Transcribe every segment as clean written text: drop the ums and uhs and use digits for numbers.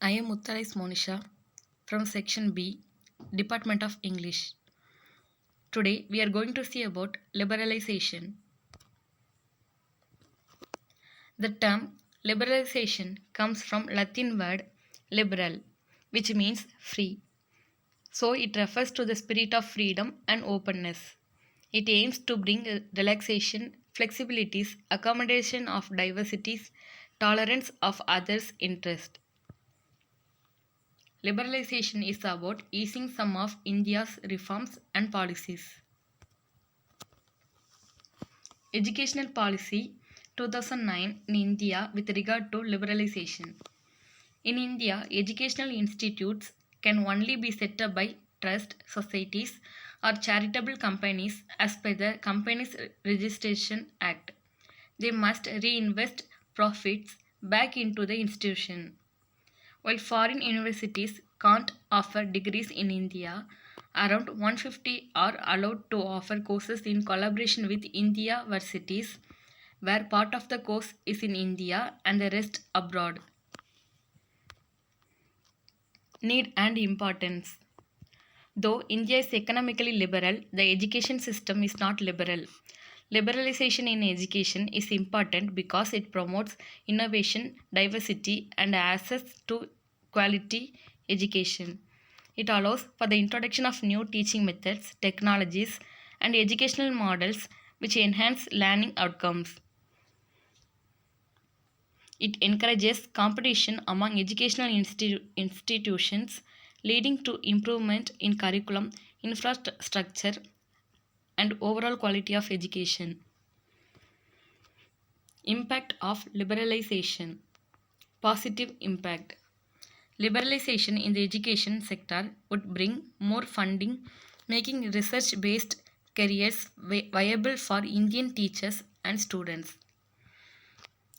I am S.Monisa from Section B, Department of English. Today we are going to see about liberalization. The term liberalization comes from Latin word liberal, which means free. So it refers to the spirit of freedom and openness. It aims to bring relaxation, flexibilities, accommodation of diversities, tolerance of others' interest. Liberalization is about easing some of India's reforms and policies. Educational policy 2009 in India with regard to liberalization. In India, educational institutes can only be set up by trust societies or charitable companies as per the Companies Registration Act. They must reinvest profits back into the institution. While foreign universities can't offer degrees in India, around 150 are allowed to offer courses in collaboration with India universities, where part of the course is in India and the rest abroad. Need and importance. Though India is economically liberal, the education system is not liberal. Liberalization in education is important because it promotes innovation, diversity, and access to quality education. It allows for the introduction of new teaching methods, technologies, and educational models which enhance learning outcomes. It encourages competition among educational institutions, leading to improvement in curriculum, infrastructure, and overall quality of education. Impact of liberalization. Positive impact. Liberalization in the education sector would bring more funding, making research based careers viable for Indian teachers and students.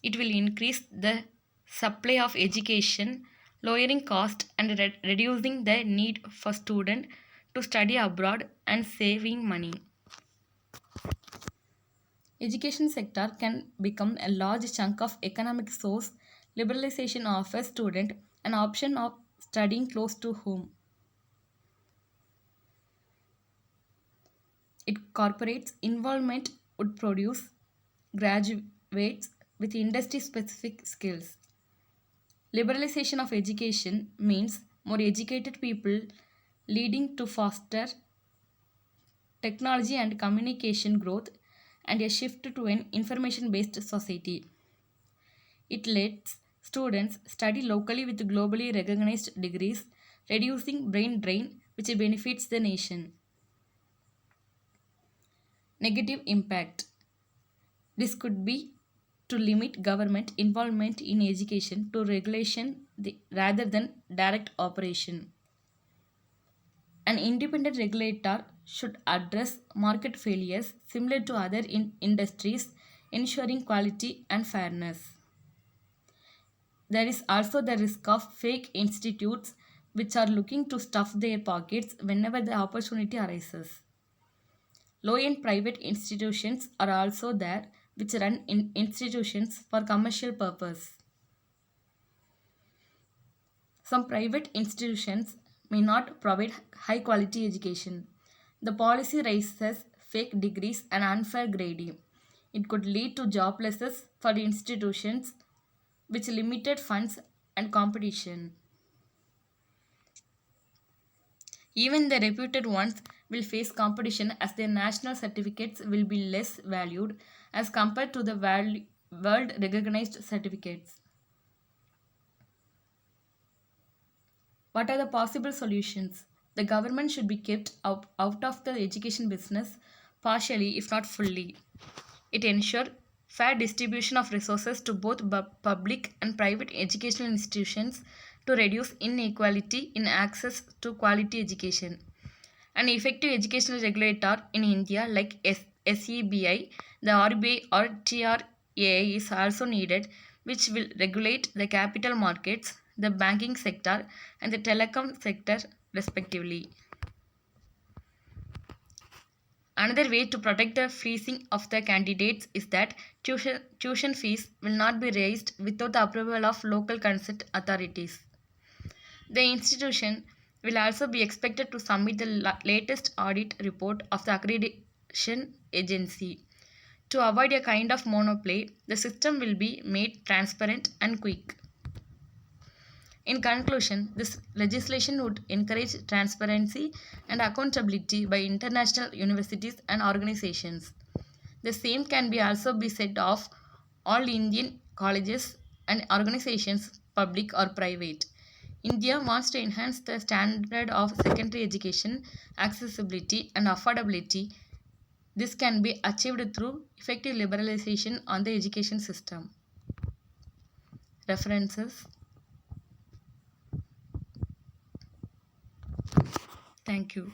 It will increase the supply of education, lowering cost and reducing the need for students to study abroad and saving money. Education sector can become a large chunk of economic source. Liberalization offers students an option of studying close to home. It corporates involvement would produce graduates with industry specific skills. Liberalization of education means more educated people, leading to faster technology and communication growth and a shift to an information based society. It lets students study locally with globally recognized degrees, reducing brain drain, which benefits the nation. Negative impact. This could be to limit government involvement in education to regulation rather than direct operation. An independent regulator should address market failures similar to other industries, ensuring quality and fairness. There is also the risk of fake institutes which are looking to stuff their pockets whenever the opportunity arises. Low end private institutions are also there which run institutions for commercial purpose. Some private institutions may not provide high quality education. The policy raises fake degrees and unfair grading. It could lead to job losses for the institutions which limited funds and competition. Even the reputed ones will face competition as their national certificates will be less valued as compared to the world recognized certificates. What are the possible solutions? The government should be kept out of the education business partially, if not fully. It ensures fair distribution of resources to both public and private educational institutions to reduce inequality in access to quality education. An effective educational regulator in India like SEBI, the RBI or TRAI is also needed, which will regulate the capital markets, the banking sector, and the telecom sector respectively. Another way to protect the freezing of the candidates is that tuition fees will not be raised without the approval of local consent authorities. The institution will also be expected to submit the latest audit report of the accreditation agency. To avoid a kind of monopoly, the system will be made transparent and quick. In conclusion, this legislation would encourage transparency and accountability by international universities and organizations. The same can be also be said of all Indian colleges and organizations, public or private. India wants to enhance the standard of secondary education, accessibility, and affordability. This can be achieved through effective liberalization on the education system. References. Thank you.